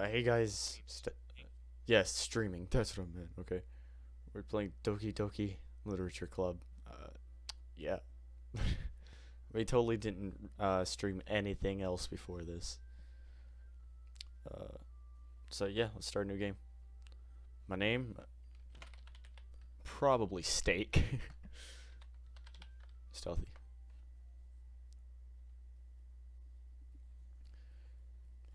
Hey guys. Yes, streaming. That's what I meant. Okay. We're playing Doki Doki Literature Club. Yeah. We totally didn't stream anything else before this. Uh, so yeah, let's start a new game. My name? Probably Steak. Stealthy.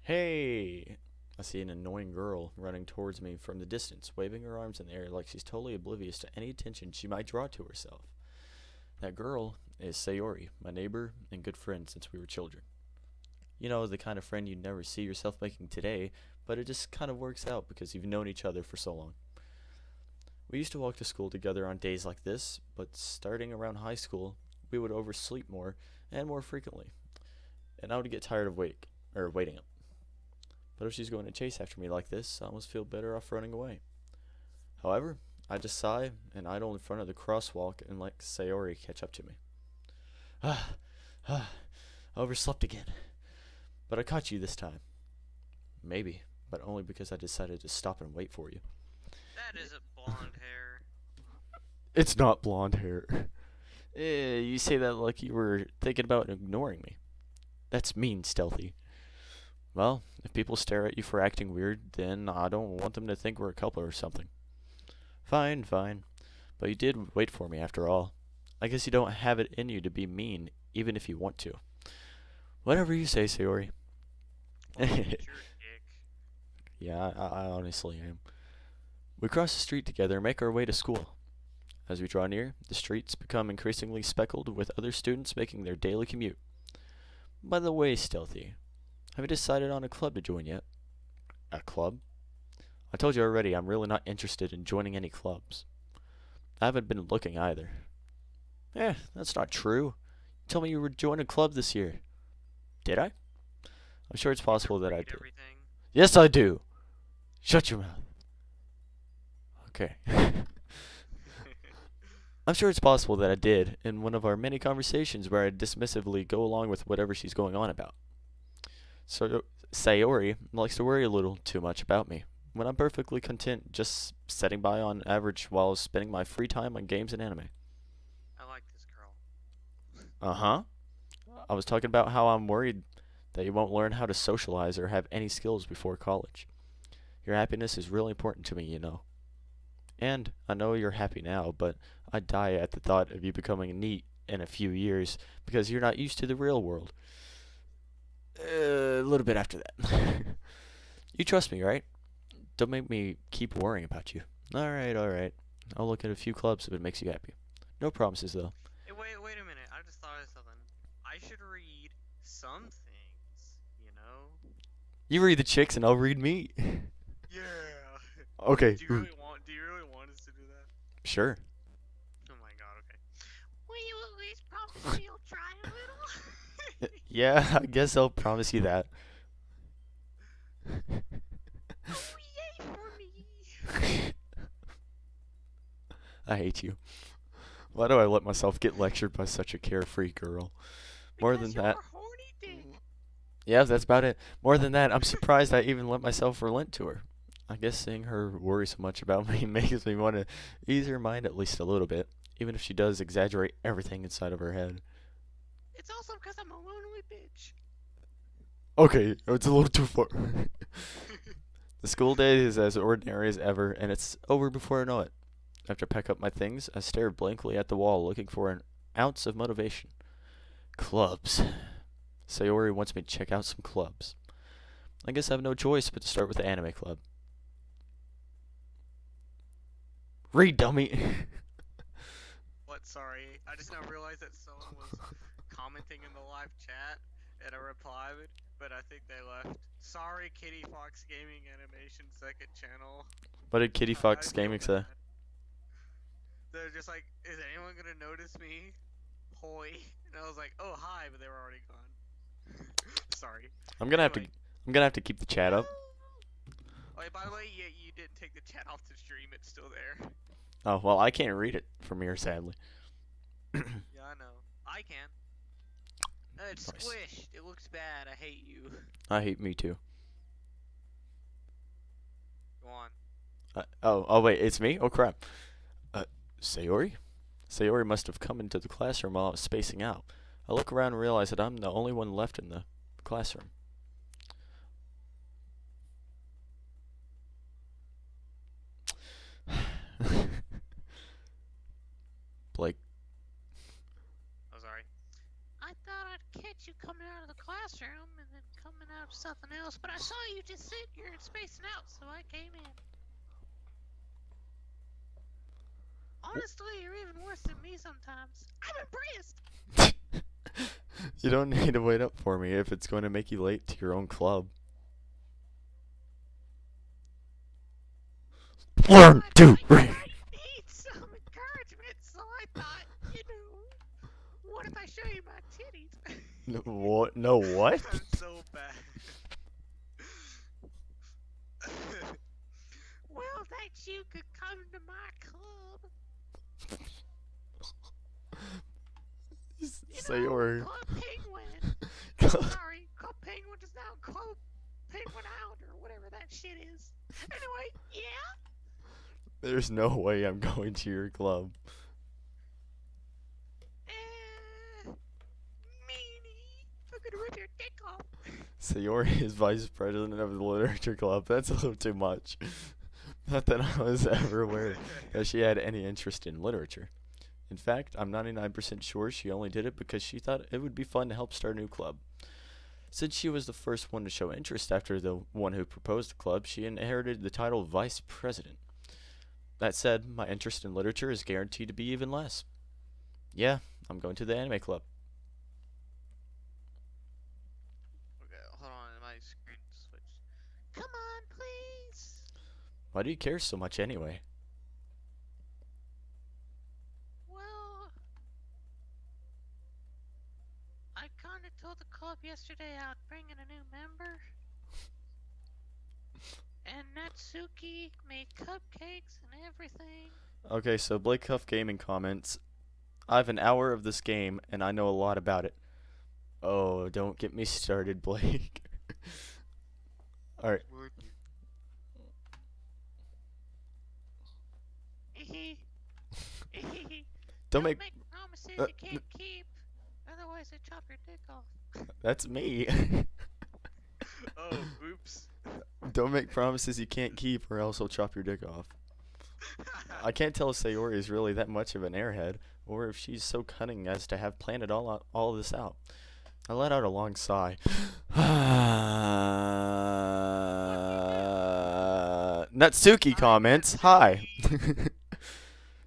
Hey! I see an annoying girl running towards me from the distance, waving her arms in the air like she's totally oblivious to any attention she might draw to herself. That girl is Sayori, my neighbor and good friend since we were children. You know, the kind of friend you'd never see yourself making today, but it just kind of works out because you've known each other for so long. We used to walk to school together on days like this, but starting around high school, we would oversleep more and more frequently, and I would get tired of waiting up. But if she's going to chase after me like this, I almost feel better off running away. However, I just sigh and idle in front of the crosswalk and let Sayori catch up to me. Ah, ah, I overslept again. But I caught you this time. Maybe, but only because I decided to stop and wait for you. That isn't blonde hair. It's not blonde hair. You say that like you were thinking about ignoring me. That's mean, Stealthy. Well, if people stare at you for acting weird, then I don't want them to think we're a couple or something. Fine, fine. But you did wait for me after all. I guess you don't have it in you to be mean, even if you want to. Whatever you say, Sayori. Well, eat your dick. Yeah, I honestly am. We cross the street together and make our way to school. As we draw near, the streets become increasingly speckled with other students making their daily commute. By the way, Stealthy, have you decided on a club to join yet? A club? I told you already I'm really not interested in joining any clubs. I haven't been looking either. That's not true. You told me you were joining a club this year. Did I? I'm sure it's You need to possible that I read did. everything. Yes, I do. Shut your mouth. Okay. I'm sure it's possible that I did in one of our many conversations where I dismissively go along with whatever she's going on about. So Sayori likes to worry a little too much about me, when I'm perfectly content just sitting by on average while spending my free time on games and anime. I like this girl. Uh-huh. I was talking about how I'm worried that you won't learn how to socialize or have any skills before college. Your happiness is really important to me, you know. And I know you're happy now, but I die at the thought of you becoming neat in a few years because you're not used to the real world. A little bit after that. You trust me, right? Don't make me keep worrying about you. Alright, alright. I'll look at a few clubs if it makes you happy. No promises, though. Hey, wait a minute. I just thought of something. I should read some things, you know? You read the chicks and I'll read me. Yeah. Okay, Do you really want us to do that? sure. Oh my god, okay. Will you at least promise me you'll try a little? Yeah, I guess I'll promise you that. Oh, yay for me! I hate you. Why do I let myself get lectured by such a carefree girl? More than Because you're that, a horny dick. yeah, that's about it. More than that, I'm surprised I even let myself relent to her. I guess seeing her worry so much about me makes me want to ease her mind at least a little bit, even if she does exaggerate everything inside of her head. It's also because I'm a lonely bitch. Okay, it's a little too far. The school day is as ordinary as ever, and it's over before I know it. After I pack up my things, I stare blankly at the wall, looking for an ounce of motivation. Clubs. Sayori wants me to check out some clubs. I guess I have no choice but to start with the anime club. Read, dummy! What? Sorry. I just now realized that someone was commenting in the live chat and I replied, but I think they left. Sorry, Kitty Fox Gaming Animation second channel. What did Kitty I Fox feel Gaming say? bad. They're just like, is anyone gonna notice me? Hoi. And I was like, oh hi, but they were already gone. Sorry. I'm gonna have to. Anyway. I'm gonna have to keep the chat up. Oh, by the way, yeah, you didn't take the chat off the stream. It's still there. Oh well, I can't read it from here, sadly. Yeah, I know. I can. It's Nice. squished. It looks bad. I hate you. I hate me too. Oh, wait, it's me? Oh, crap. Uh, Sayori? Sayori must have come into the classroom while I was spacing out. I look around and realize that I'm the only one left in the classroom. Blake. Oh, sorry. I thought I'd catch you coming out of the classroom and then coming out of something else, but I saw you just sitting here and spacing out, so I came in. Honestly, you're even worse than me sometimes. I'm impressed. You don't need to wait up for me if it's going to make you late to your own club. One, two, three. I need some encouragement, so I thought, what if I show you my titties? What? No, what? I'm so bad. Well, that you could come to my club. Sayori. Club Penguin. Sorry, Club Penguin is now Club Penguin Out or whatever that shit is. Anyway, yeah? There's no way I'm going to your club. Meanie. I'm gonna rip your dick off. Sayori is vice president of the literature club. That's a little too much. Not that I was ever aware that she had any interest in literature. In fact, I'm 99% sure she only did it because she thought it would be fun to help start a new club. Since she was the first one to show interest after the one who proposed the club, she inherited the title of vice president. That said, my interest in literature is guaranteed to be even less. Yeah, I'm going to the anime club. Okay, hold on, my screen switched. Come on, please. Why do you care so much anyway? Well, I kinda told the club yesterday I would bring in a new member. And Natsuki made cupcakes and everything. Okay, so Blake Cuff Gaming comments, I have an hour of this game and I know a lot about it. Oh, don't get me started, Blake. Alright. Don't make promises you can't keep. Otherwise, they chop your dick off. That's me. Oh, oops. Don't make promises you can't keep or else I'll chop your dick off. I can't tell if Sayori is really that much of an airhead, or if she's so cunning as to have planned all of this out. I let out a long sigh. Natsuki comments, hi.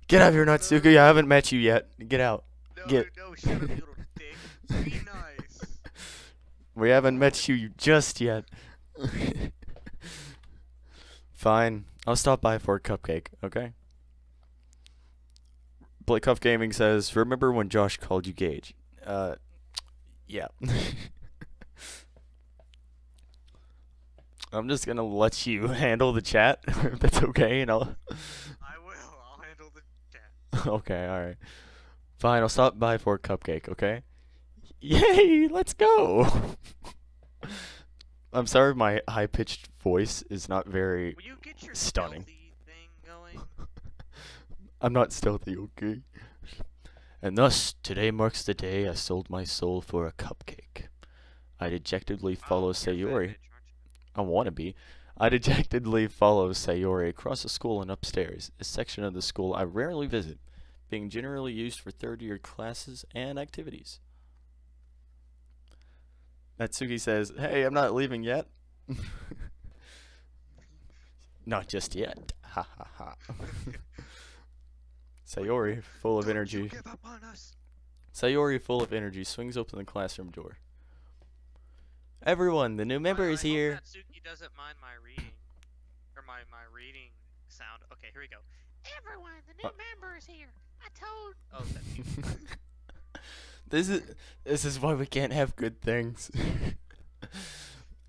Get out of here, Natsuki. I haven't met you yet. Get out. No, Get. no, shut up, you little dick. Be nice. We haven't met you just yet. Fine. I'll stop by for a cupcake, okay? Blake Cuff Gaming says, remember when Josh called you Gage? Yeah. I'm just gonna let you handle the chat, if that's okay, and I'll... I will. I'll handle the chat. Okay, alright. Fine, I'll stop by for a cupcake, okay? Yay, let's go! I'm sorry my high-pitched voice is not very Will you get your stunning. stealthy thing going? I'm not stealthy, okay? And thus, today marks the day I sold my soul for a cupcake. I dejectedly follow You're a fat Sayori. bitch, aren't you? I wanna be. I dejectedly follow Sayori across the school and upstairs, a section of the school I rarely visit, being generally used for third-year classes and activities. Natsuki says, hey, I'm not leaving yet. Not just yet. Ha ha ha. Sayori, full of energy. Give up on us. Sayori, full of energy, swings open the classroom door. Everyone, the new member is here. I hope Natsuki doesn't mind my reading. Or my reading sound. Okay, here we go. Everyone, the new member is here. I told... Oh, that's you. This is why we can't have good things.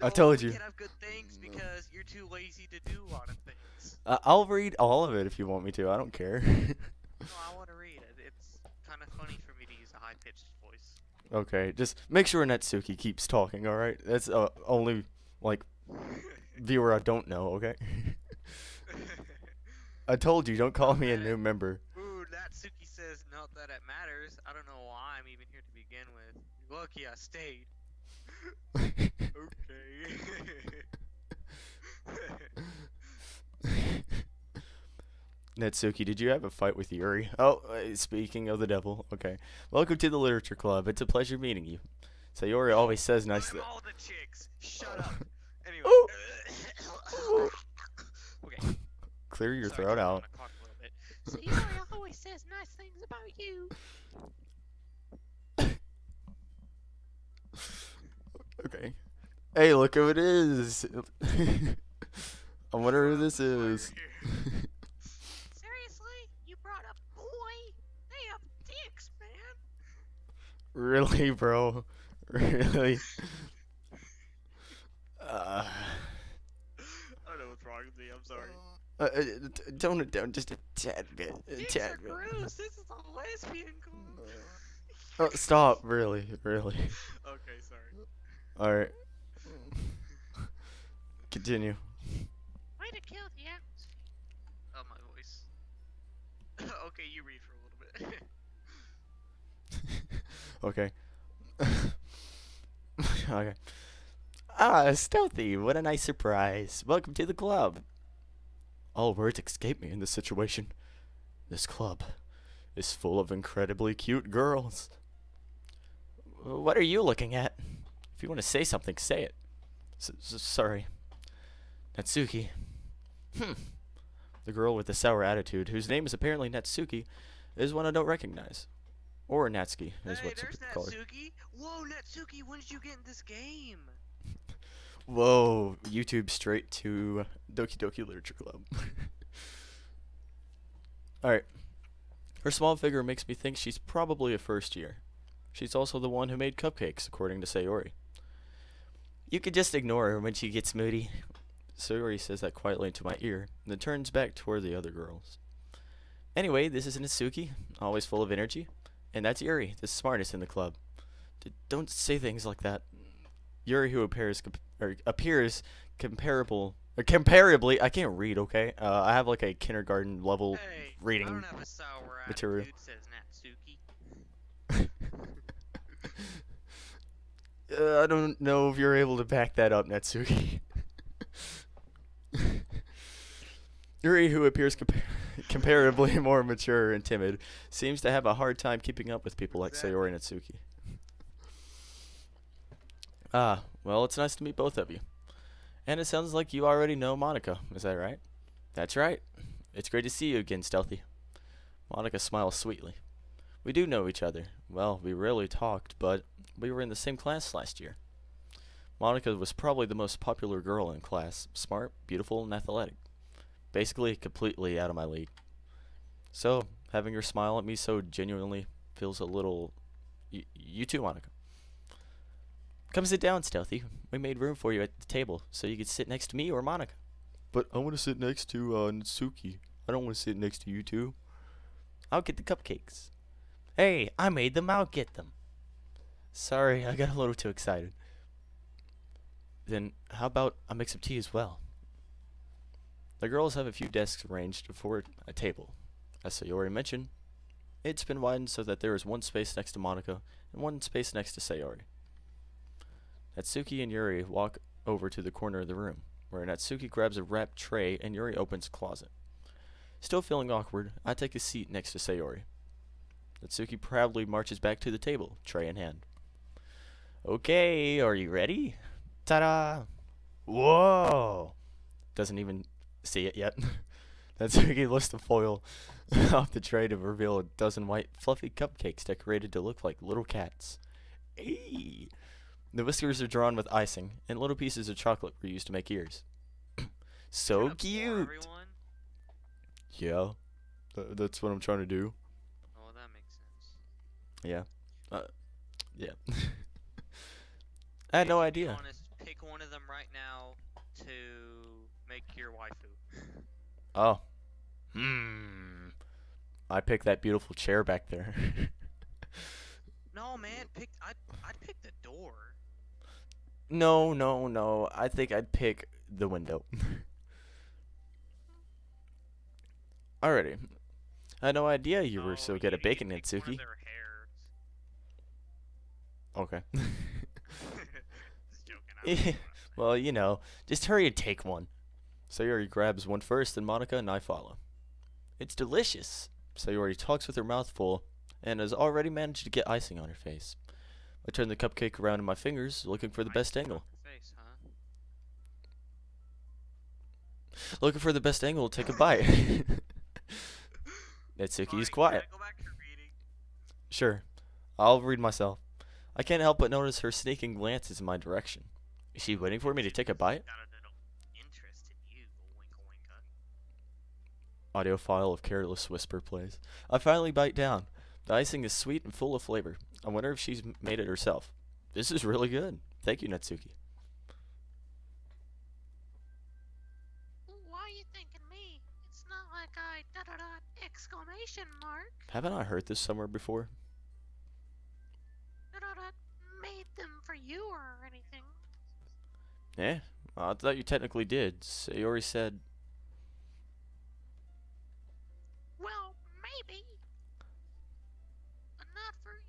I No, told you. You can't have good things because you're too lazy to do a lot of things. I'll read all of it if you want me to. I don't care. No, I want to read it. It's kind of funny for me to use a high-pitched voice. Okay, just make sure Natsuki keeps talking, alright? That's only, like, viewer I don't know, okay? I told you, don't call me a Okay. new member. Ooh, Natsuki says not that it matters. I don't know why I'm even here to begin with. Lucky I stayed. Okay. Natsuki, did you have a fight with Yuri? Oh, speaking of the devil, okay. Welcome to the Literature Club. It's a pleasure meeting you. Sayori No, always says nice I'm all the chicks. Shut up. Anyway. Ooh, ooh. Okay. Clear your Sorry, throat chewing on out. a cock a little bit. Sayori always says nice things about you. Okay. Hey, look who it is. I wonder who Well, this that's why you're is. here. Seriously? You brought a boy? They have dicks, man. Really, bro? Really? I don't know what's wrong with me. I'm sorry. Tone it down just a tad bit. A Dicks tad are bit. gross. This is a lesbian club. Oh, stop. Really, really. Okay, sorry. Alright. Continue. Way to kill the atmosphere. Oh, my voice. Okay, you read for a little bit. Okay. Okay. Ah, Stealthy, what a nice surprise. Welcome to the club. All words escape me in this situation. This club is full of incredibly cute girls. What are you looking at? If you want to say something, say it. Sorry. Natsuki. The girl with the sour attitude, whose name is apparently Natsuki, is one I don't recognize. Or Natsuki, is Hey, what some there's people call her. Natsuki. Whoa, Natsuki, when did you get in this game? Whoa, YouTube straight to Doki Doki Literature Club. Alright. Her small figure makes me think she's probably a first year. She's also the one who made cupcakes, according to Sayori. You could just ignore her when she gets moody. Sayori says that quietly into my ear, and then turns back toward the other girls. Anyway, this is Natsuki, always full of energy. And that's Yuri, the smartest in the club. Don't say things like that. Yuri, who appears comparably, I can't read, okay? I have like a kindergarten level Hey, I reading don't have a sour material. attitude, says Natsuki. I don't know if you're able to back that up, Natsuki. Yuri, who appears comparably more mature and timid, seems to have a hard time keeping up with people like Sayori and Natsuki. Ah, well, it's nice to meet both of you. And it sounds like you already know Monica, is that right? That's right. It's great to see you again, Stealthy. Monica smiles sweetly. We do know each other. Well, we rarely talked, but we were in the same class last year. Monica was probably the most popular girl in class, smart, beautiful, and athletic. Basically, completely out of my league. So, having her smile at me so genuinely feels a little... You too, Monica. Come sit down, Stealthy. We made room for you at the table, so you could sit next to me or Monica. But I want to sit next to Natsuki. I don't want to sit next to you two. I'll get the cupcakes. Hey, I made them. I'll get them. Sorry, I got a little too excited. Then how about a mix of tea as well? The girls have a few desks arranged for a table. As Sayori mentioned, it's been widened so that there is one space next to Monica and one space next to Sayori. Natsuki and Yuri walk over to the corner of the room, where Natsuki grabs a wrapped tray and Yuri opens a closet. Still feeling awkward, I take a seat next to Sayori. Natsuki proudly marches back to the table, tray in hand. Okay, are you ready? Ta-da! Whoa! Doesn't even see it yet. Natsuki lifts the foil off the tray to reveal a dozen white, fluffy cupcakes decorated to look like little cats. Hey! The whiskers are drawn with icing, and little pieces of chocolate were used to make ears. So cute! Yeah, that's what I'm trying to do. Oh, that makes sense. Yeah. Yeah. I had no idea. Be honest, pick one of them right now to make your waifu. Oh. I picked that beautiful chair back there. No, man, I'd pick the door. No. I think I'd pick the window. Alrighty. I had no idea you were Oh, so you good at need to baking, pick one of Natsuki. their hairs. Okay. Just joking. I don't know what I'm saying. Well, you know, just hurry and take one. Sayori grabs one first, then Monica and I follow. It's delicious. Sayori talks with her mouth full and has already managed to get icing on her face. I turn the cupcake around in my fingers, looking for the best Icing on angle. your face, huh? Looking for the best angle to take a bite. Natsuki is Alright, can quiet. I go back to reading? Sure, I'll read myself. I can't help but notice her sneaking glances in my direction. Is she waiting for me to take a bite? Got a little interest in you, oinka oinka. Audio file of careless whisper plays. I finally bite down. The icing is sweet and full of flavor. I wonder if she's made it herself. This is really good. Thank you, Natsuki. Why are you thinking me? It's not like I dot dot dot exclamation mark Haven't I heard this somewhere before? dot dot dot made them for you or anything. Eh? I thought you technically did. Sayori said. Well, maybe. But not for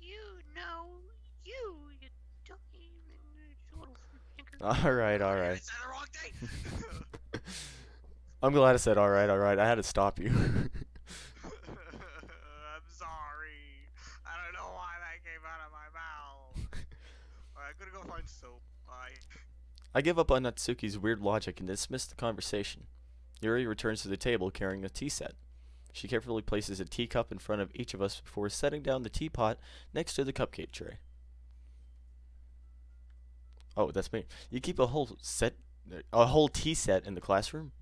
you, no. You dummy little fruit tinker. Alright, I alright. said the wrong thing! I'm glad I said alright, alright. I had to stop you. I'm sorry. I don't know why that came out of my mouth. Alright, I'm gonna go find soap. Bye. I give up on Natsuki's weird logic and dismiss the conversation. Yuri returns to the table carrying a tea set. She carefully places a teacup in front of each of us before setting down the teapot next to the cupcake tray. Oh, that's me. You keep a whole tea set in the classroom?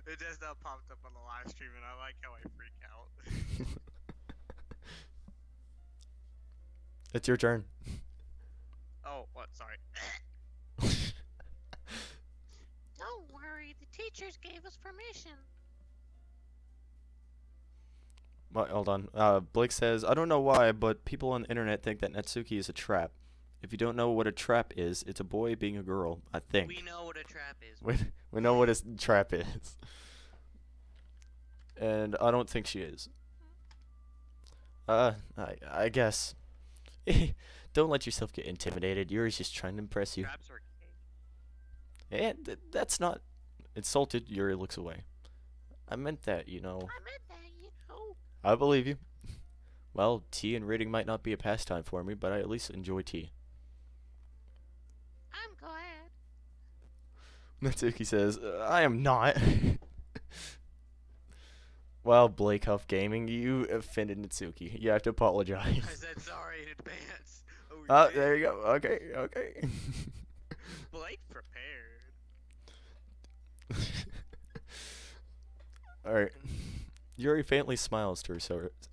It just now popped up on the live stream and I like how I freak out. It's your turn. Oh, what? Sorry. Don't worry, the teachers gave us permission. Hold on. Blake says, I don't know why, but people on the internet think that Natsuki is a trap. If you don't know what a trap is, it's a boy being a girl, I think. We know what a trap is. We know what a trap is. And I don't think she is. I guess. Don't let yourself get intimidated. Yuri's just trying to impress you. Traps are gay. And that's not insulted. Yuri looks away. I meant that, you know. I meant that, you know. I believe you. Well, tea and reading might not be a pastime for me, but I at least enjoy tea. I'm glad. Natsuki says, I am not. Well, Blake Huff Gaming, you offended Natsuki. You have to apologize. I said sorry in advance. Oh, there you go. Okay, okay. Blake prepared. Alright. Yuri faintly smiles to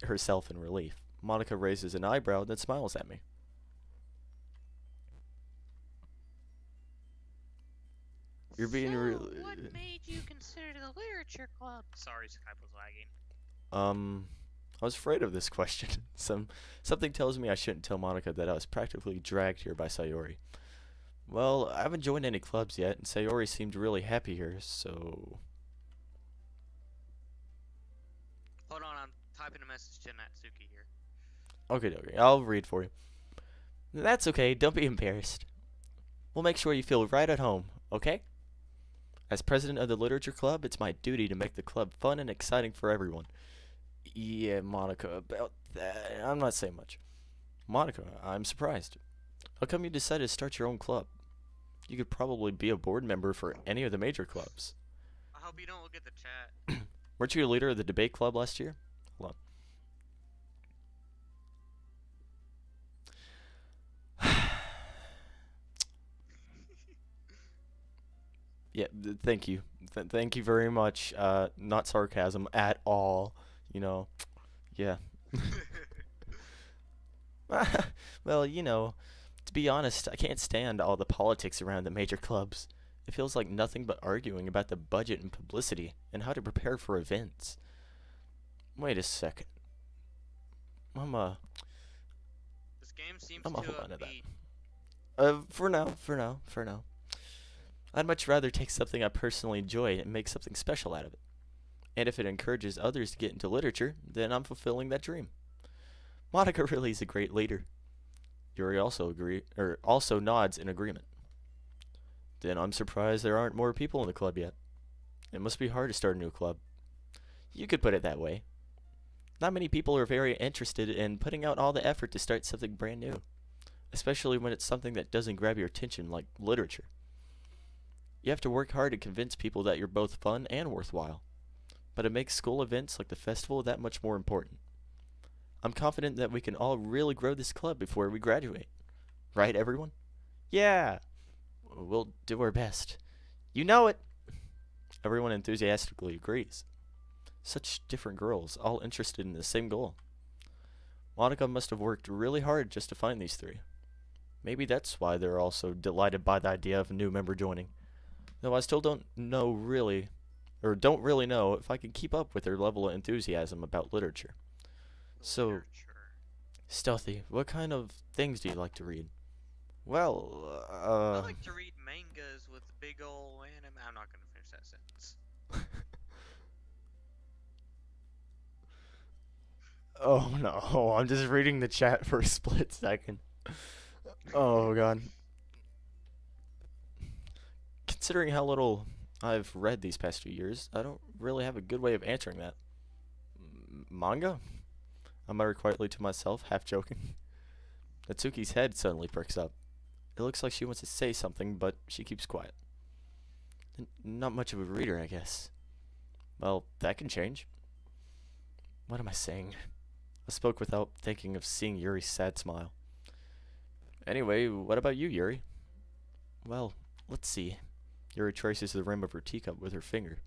herself in relief. Monica raises an eyebrow, then smiles at me. You're being So, really. what made you consider the literature club? Sorry, Skype was lagging. I was afraid of this question. Something tells me I shouldn't tell Monica that I was practically dragged here by Sayori. Well, I haven't joined any clubs yet, and Sayori seemed really happy here, so. Hold on, I'm typing a message to Natsuki here. Okay, I'll read for you. That's okay, don't be embarrassed. We'll make sure you feel right at home, okay? As president of the literature club, it's my duty to make the club fun and exciting for everyone. Yeah, Monica, about that, I'm not saying much. Monica, I'm surprised. How come you decided to start your own club? You could probably be a board member for any of the major clubs. I hope you don't look at the chat. Weren't you a leader of the debate club last year? Hold on. Yeah, thank you. Thank you very much. Not sarcasm at all. You know, yeah. Well, you know, to be honest, I can't stand all the politics around the major clubs. It feels like nothing but arguing about the budget and publicity and how to prepare for events. Wait a second. This game seems I'm to hold on to that. be... For now. I'd much rather take something I personally enjoy and make something special out of it. And if it encourages others to get into literature, then I'm fulfilling that dream. Monica really is a great leader. Yuri also nods in agreement. Then I'm surprised there aren't more people in the club yet. It must be hard to start a new club. You could put it that way. Not many people are very interested in putting out all the effort to start something brand new, especially when it's something that doesn't grab your attention like literature. You have to work hard to convince people that you're both fun and worthwhile, but it makes school events like the festival that much more important. I'm confident that we can all really grow this club before we graduate. Right, everyone? Yeah! We'll do our best. You know it! Everyone enthusiastically agrees. Such different girls, all interested in the same goal. Monica must have worked really hard just to find these three. Maybe that's why they're all so delighted by the idea of a new member joining. Though I still don't really know if I can keep up with their level of enthusiasm about literature. So, Literature. Stealthy, what kind of things do you like to read? Well, I like to read mangas with big ol' anime. I'm not gonna finish that sentence. Oh no, I'm just reading the chat for a split second. Oh god. Considering how little I've read these past few years, I don't really have a good way of answering that. Manga? I mutter quietly to myself, half joking. Natsuki's head suddenly perks up. It looks like she wants to say something, but she keeps quiet. Not much of a reader, I guess. Well, that can change. What am I saying? I spoke without thinking of seeing Yuri's sad smile. Anyway, what about you, Yuri? Well, let's see. Yuri traces the rim of her teacup with her finger.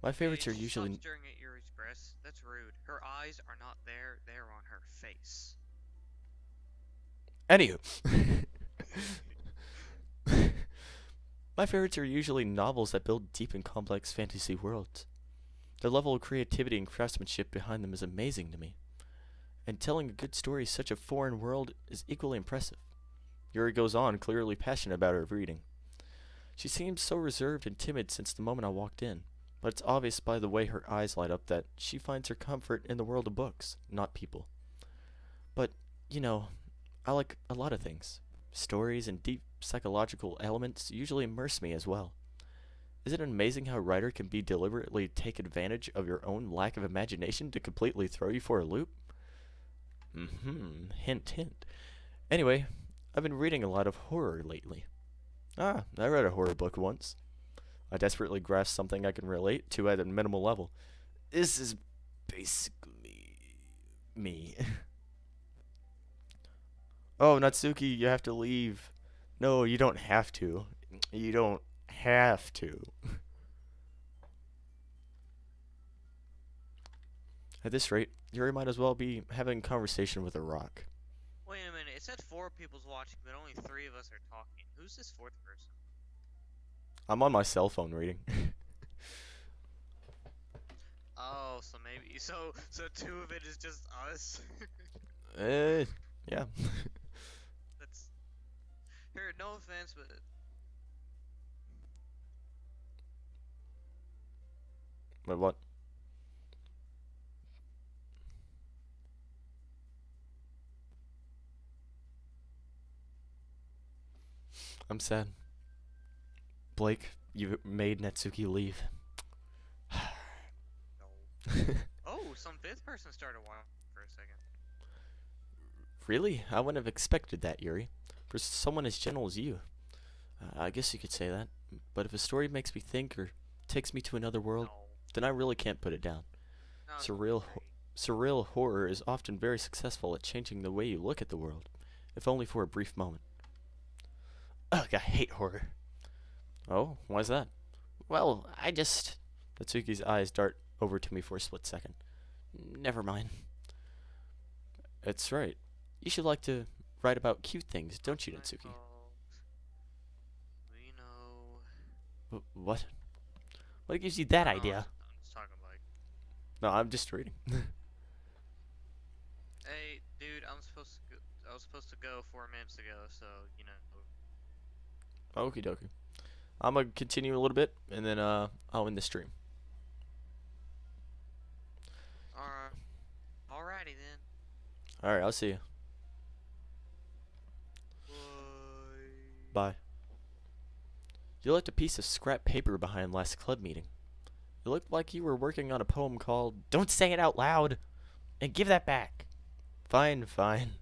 My favorites are usually... Stop staring at Yuri's breasts. That's rude. Her eyes are not there. They're on her face. Anywho. My favorites are usually novels that build deep and complex fantasy worlds. The level of creativity and craftsmanship behind them is amazing to me. And telling a good story in such a foreign world is equally impressive. Yuri goes on, clearly passionate about her reading. She seems so reserved and timid since the moment I walked in, but it's obvious by the way her eyes light up that she finds her comfort in the world of books, not people. But, you know, I like a lot of things. Stories and deep psychological elements usually immerse me as well. Isn't it amazing how a writer can be deliberately take advantage of your own lack of imagination to completely throw you for a loop? Hint, hint. Anyway, I've been reading a lot of horror lately. I read a horror book once. I desperately grasped something I can relate to at a minimal level. This is basically me. Oh, Natsuki, you have to leave. No, you don't have to. You don't have to. At this rate, Yuri might as well be having a conversation with a rock. Wait a minute. It said 4 people's watching, but only 3 of us are talking. Who's this 4th person? I'm on my cell phone reading. Oh, so maybe so 2 of it is just us. Yeah. That's here. No offense, but But what? I'm sad. Blake, you made Natsuki leave. no. Oh, some 5th person started watching for a second. Really? I wouldn't have expected that, Yuri. For someone as gentle as you. I guess you could say that. But if a story makes me think or takes me to another world, No. then I really can't put it down. No, it's Surreal horror is often very successful at changing the way you look at the world, if only for a brief moment. Ugh, I hate horror. Oh, why's that? Well, Natsuki's eyes dart over to me for a split second. Never mind. It's right. You should like to write about cute things, don't you, Natsuki? We know. What? What gives you that idea? I'm just talking like. No, I'm just reading. Hey, dude, I was supposed to go 4 minutes ago, so you know. Okie dokie. I'm gonna continue a little bit, and then I'll end the stream. Alright. Alrighty then. All right, I'll see you. Bye. Bye. You left a piece of scrap paper behind last club meeting. It looked like you were working on a poem called "Don't Say It Out Loud," and give that back. Fine, fine.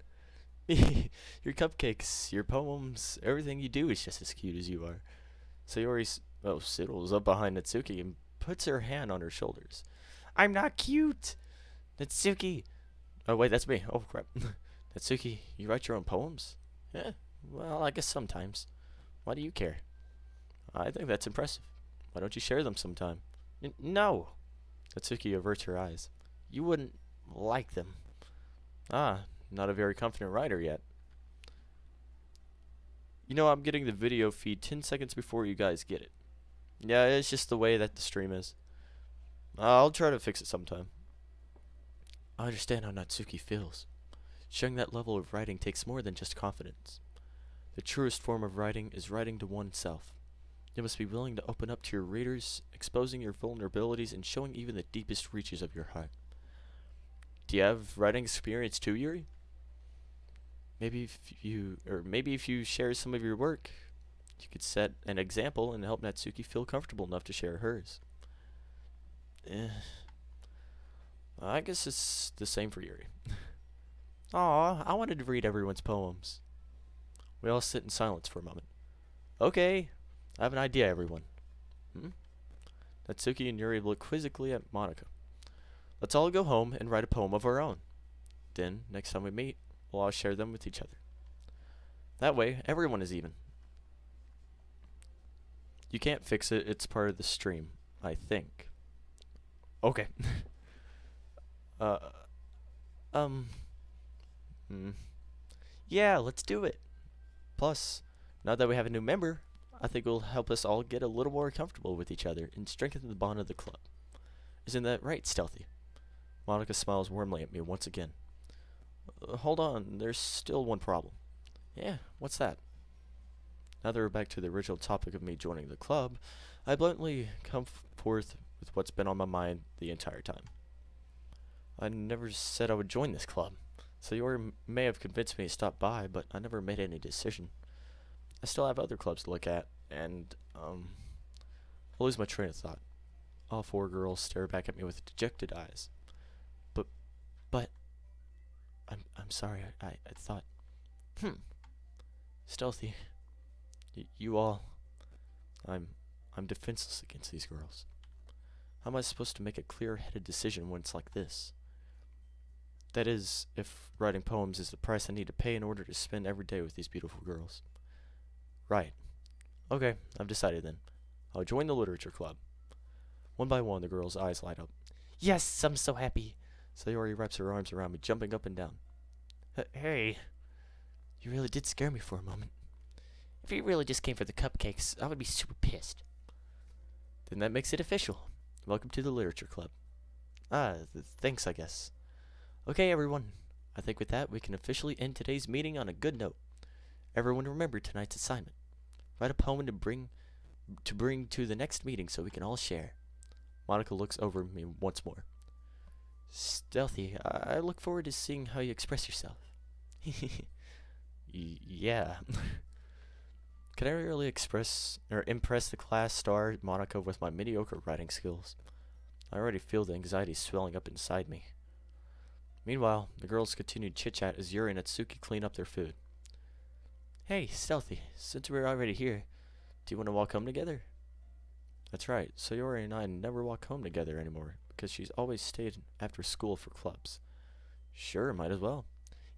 Your cupcakes, your poems, everything you do is just as cute as you are. Sayori sidles up behind Natsuki and puts her hand on her shoulders. I'm not cute! Natsuki! Oh, wait, that's me. Oh, crap. Natsuki, you write your own poems? Yeah, well, I guess sometimes. Why do you care? I think that's impressive. Why don't you share them sometime? No! Natsuki averts her eyes. You wouldn't like them. Ah, not a very confident writer yet. You know, I'm getting the video feed 10 seconds before you guys get it. Yeah, it's just the way that the stream is. I'll try to fix it sometime. I understand how Natsuki feels. Sharing that level of writing takes more than just confidence. The truest form of writing is writing to oneself. You must be willing to open up to your readers, exposing your vulnerabilities and showing even the deepest reaches of your heart. Do you have writing experience too, Yuri? Maybe if you share some of your work, you could set an example and help Natsuki feel comfortable enough to share hers. I guess it's the same for Yuri. Aw, I wanted to read everyone's poems. We all sit in silence for a moment. Okay, I have an idea, everyone. Natsuki and Yuri look quizzically at Monica. Let's all go home and write a poem of our own. Then, next time we meet, we'll all share them with each other. That way, everyone is even. You can't fix it, it's part of the stream, I think. Okay. Yeah, let's do it. Plus, now that we have a new member, I think it will help us all get a little more comfortable with each other and strengthen the bond of the club. Isn't that right, Stealthy? Monica smiles warmly at me once again. Hold on, there's still one problem. Yeah, what's that? Now that we're back to the original topic of me joining the club, I bluntly come forth with what's been on my mind the entire time. I never said I would join this club. Sayori may have convinced me to stop by, but I never made any decision. I still have other clubs to look at, and, I lose my train of thought. All four girls stare back at me with dejected eyes. But, I'm sorry, I thought, Stealthy, you all, I'm defenseless against these girls. How am I supposed to make a clear-headed decision when it's like this? That is, if writing poems is the price I need to pay in order to spend every day with these beautiful girls. Right. Okay, I've decided then. I'll join the literature club. One by one, the girls' eyes light up. Yes, I'm so happy. Sayori wraps her arms around me, jumping up and down. Hey, you really did scare me for a moment. If you really just came for the cupcakes, I would be super pissed. Then that makes it official. Welcome to the literature club. Thanks, I guess. Okay, everyone. I think with that, we can officially end today's meeting on a good note. Everyone remember tonight's assignment. Write a poem to bring to the next meeting so we can all share. Monica looks over me once more. Stealthy, I look forward to seeing how you express yourself. Yeah. Can I really impress the class star Monica with my mediocre writing skills? I already feel the anxiety swelling up inside me. Meanwhile, the girls continued chit-chat as Yuri and Natsuki clean up their food. Hey, Stealthy, since we're already here, do you want to walk home together? That's right, Sayori and I never walk home together anymore, because she's always stayed after school for clubs. Sure, might as well.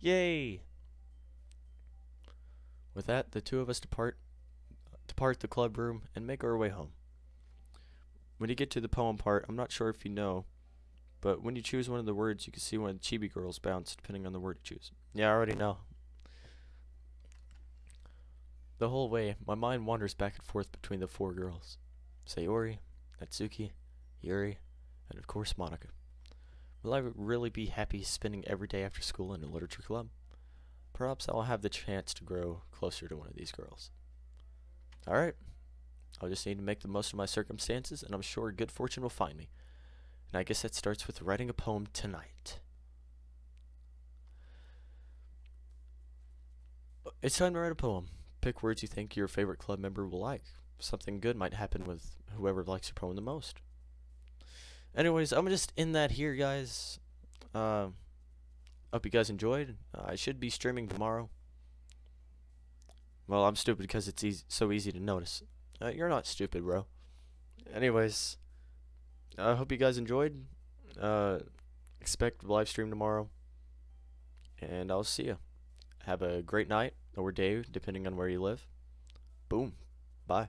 Yay! With that, the two of us depart the club room and make our way home. When you get to the poem part, I'm not sure if you know, but when you choose one of the words, you can see one of the chibi girls bounce depending on the word you choose. Yeah, I already know. The whole way, my mind wanders back and forth between the four girls. Sayori, Natsuki, Yuri, and of course Monica. Will I really be happy spending every day after school in a literature club? Perhaps I'll have the chance to grow closer to one of these girls. Alright, I'll just need to make the most of my circumstances, and I'm sure good fortune will find me. And I guess that starts with writing a poem tonight. It's time to write a poem. Pick words you think your favorite club member will like. Something good might happen with whoever likes your poem the most. Anyways, I'm just in that here, guys. Hope you guys enjoyed. I should be streaming tomorrow. Well, I'm stupid because it's so easy to notice. You're not stupid, bro. Anyways, I hope you guys enjoyed. Expect a live stream tomorrow. And I'll see you. Have a great night or day, depending on where you live. Boom. Bye.